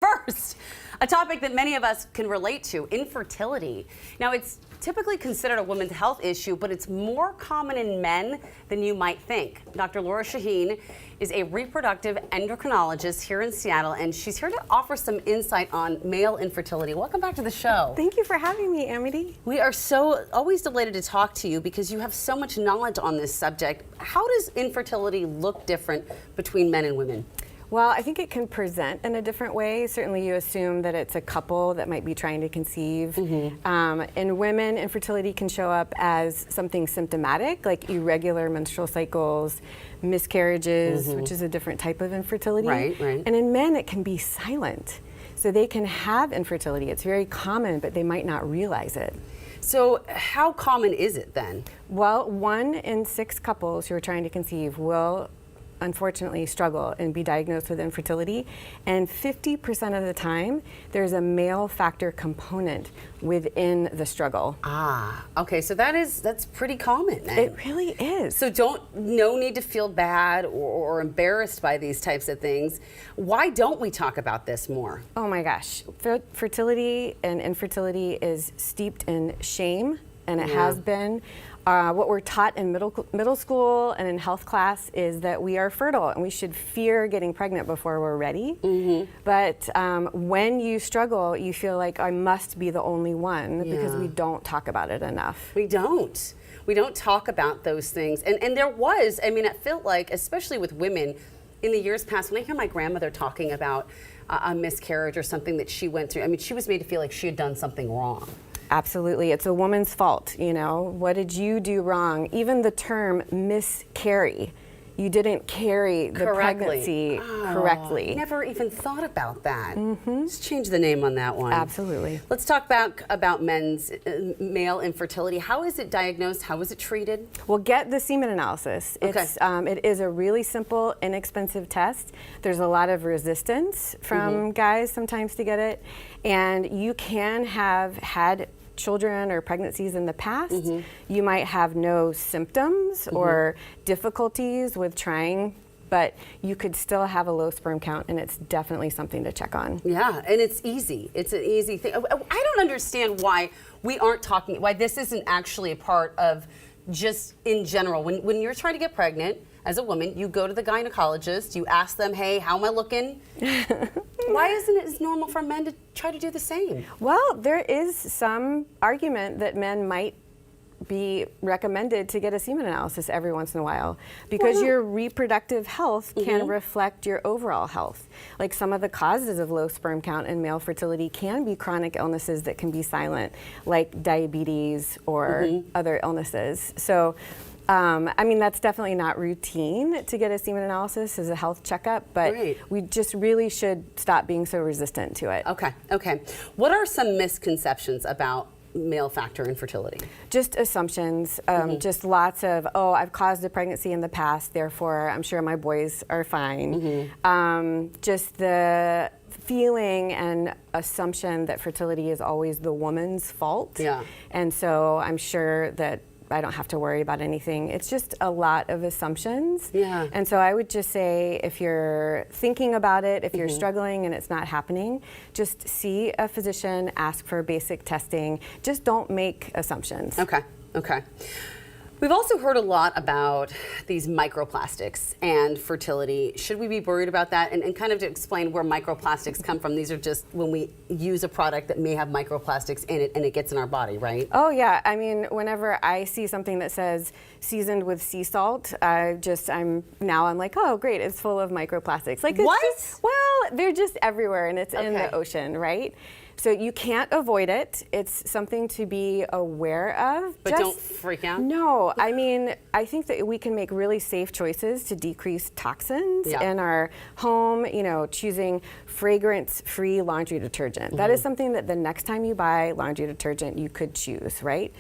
First, a topic that many of us can relate to, infertility. Now, it's typically considered a women's health issue, but it's more common in men than you might think. Dr. Lora Shahine is a reproductive endocrinologist here in Seattle, and she's here to offer some insight on male infertility. Welcome back to the show. Thank you for having me, Amity. We are so always delighted to talk to you because you have so much knowledge on this subject. How does infertility look different between men and women? Well, I think it can present in a different way. Certainly you assume that it's a couple that might be trying to conceive. In women, infertility can show up as something symptomatic, like irregular menstrual cycles, miscarriages, which is a different type of infertility. Right. And in men, it can be silent. So they can have infertility. It's very common, but they might not realize it. So how common is it then? Well, 1 in 6 couples who are trying to conceive will unfortunately struggle and be diagnosed with infertility, and 50% of the time there's a male factor component within the struggle. Okay, so that's pretty common then. It really is. So no need to feel bad or embarrassed by these types of things. Why don't we talk about this more? Oh my gosh, fertility and infertility is steeped in shame, and it has been. What we're taught in middle school and in health class is that we are fertile and we should fear getting pregnant before we're ready. But when you struggle, you feel like I must be the only one because we don't talk about it enough. We don't. We don't talk about those things. And there was, I mean, it felt like, especially with women, in the years past, when I hear my grandmother talking about a miscarriage or something that she went through, I mean, she was made to feel like she had done something wrong. Absolutely. It's a woman's fault, you know. What did you do wrong? Even the term miscarry. You didn't carry the pregnancy correctly. Never even thought about that. Let's change the name on that one. Absolutely. Let's talk about men's male infertility. How is it diagnosed? How is it treated? Well, get the semen analysis. Okay. It is a really simple, inexpensive test. There's a lot of resistance from guys sometimes to get it, and you can have had children or pregnancies in the past. You might have no symptoms or difficulties with trying, but you could still have a low sperm count, and it's definitely something to check on. Yeah, and it's easy. It's an easy thing. I don't understand why we aren't talking, why this isn't actually a part of just in general. When you're trying to get pregnant, as a woman, you go to the gynecologist, you ask them, hey, how am I looking? Why isn't it as normal for men to try to do the same? Well, there is some argument that men might be recommended to get a semen analysis every once in a while because your reproductive health can reflect your overall health. Like some of the causes of low sperm count and male fertility can be chronic illnesses that can be silent, like diabetes or other illnesses. So I mean, that's definitely not routine to get a semen analysis as a health checkup, but we just really should stop being so resistant to it. Okay. What are some misconceptions about male factor infertility? Just assumptions, just lots of, oh, I've caused a pregnancy in the past, therefore I'm sure my boys are fine. Just the feeling and assumption that fertility is always the woman's fault. And so I'm sure that I don't have to worry about anything. It's just a lot of assumptions. And so I would just say if you're thinking about it, if you're struggling and it's not happening, just see a physician, ask for basic testing. Just don't make assumptions. Okay. We've also heard a lot about these microplastics and fertility. Should we be worried about that? And kind of to explain where microplastics come from, these are just when we use a product that may have microplastics in it and it gets in our body, right? Oh yeah, I mean, whenever I see something that says seasoned with sea salt, I'm like, oh great, it's full of microplastics. Like, well, they're just everywhere and it's in the ocean, right? So you can't avoid it. It's something to be aware of. But don't freak out? No, I mean, I think that we can make really safe choices to decrease toxins in our home, you know, choosing fragrance-free laundry detergent. That is something that the next time you buy laundry detergent, you could choose, right?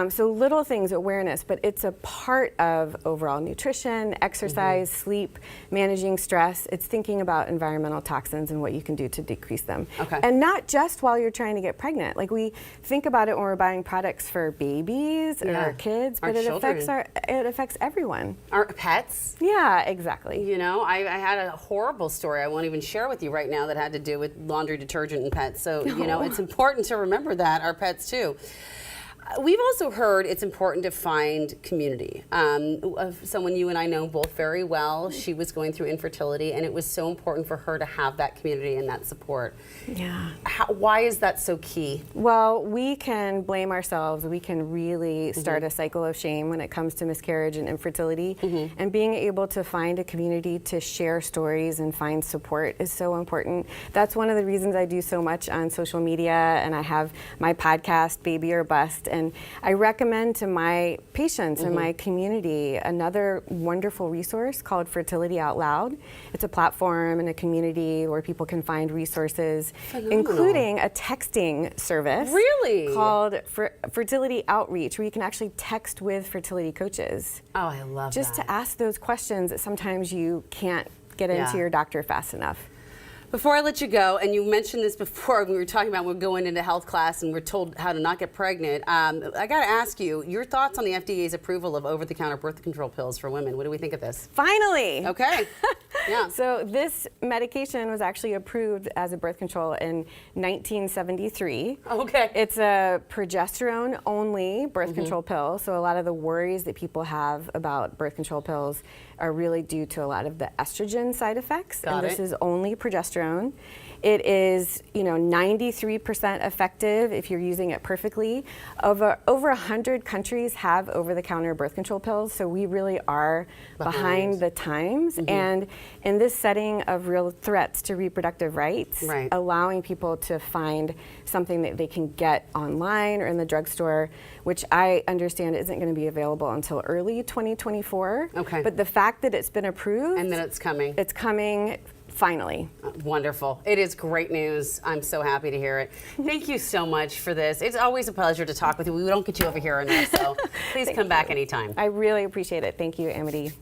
So little things, awareness, but it's a part of overall nutrition, exercise, sleep, managing stress. It's thinking about environmental toxins and what you can do to decrease them. Okay. And not just while you're trying to get pregnant. Like we think about it when we're buying products for babies or our kids, Our but children. it affects everyone. Our pets. Yeah, exactly. You know, I had a horrible story I won't even share with you right now that had to do with laundry detergent and pets. So, you know, it's important to remember that, our pets too. We've also heard it's important to find community. Of someone you and I know both very well, she was going through infertility, and it was so important for her to have that community and that support. Yeah. Why is that so key? Well, we can blame ourselves. We can really start a cycle of shame when it comes to miscarriage and infertility. And being able to find a community to share stories and find support is so important. That's one of the reasons I do so much on social media, and I have my podcast, Baby or Bust. And I recommend to my patients and my community another wonderful resource called Fertility Out Loud. It's a platform and a community where people can find resources, including a texting service. Really? Called Fertility Outreach, where you can actually text with fertility coaches. Oh, I love Just that. to ask those questions that sometimes you can't get into your doctor fast enough. Before I let you go, and you mentioned this before, we were talking about we're going into health class and we're told how to not get pregnant. I got to ask you, your thoughts on the FDA's approval of over-the-counter birth control pills for women. What do we think of this? Finally! Okay. Yeah. So this medication was actually approved as a birth control in 1973. Okay. It's a progesterone-only birth control pill, so a lot of the worries that people have about birth control pills are really due to a lot of the estrogen side effects. Got and this it. is only progesterone. It is, 93% effective if you're using it perfectly. Over 100 countries have over-the-counter birth control pills, so we really are behind the times. And in this setting of real threats to reproductive rights, allowing people to find something that they can get online or in the drugstore, which I understand isn't going to be available until early 2024. Okay. But the fact that it's been approved, And then it's coming. it's coming finally. Wonderful. It is great news. I'm so happy to hear it. Thank you so much for this. It's always a pleasure to talk with you. We don't get you over here enough, so please come back anytime. I really appreciate it. Thank you, Amity.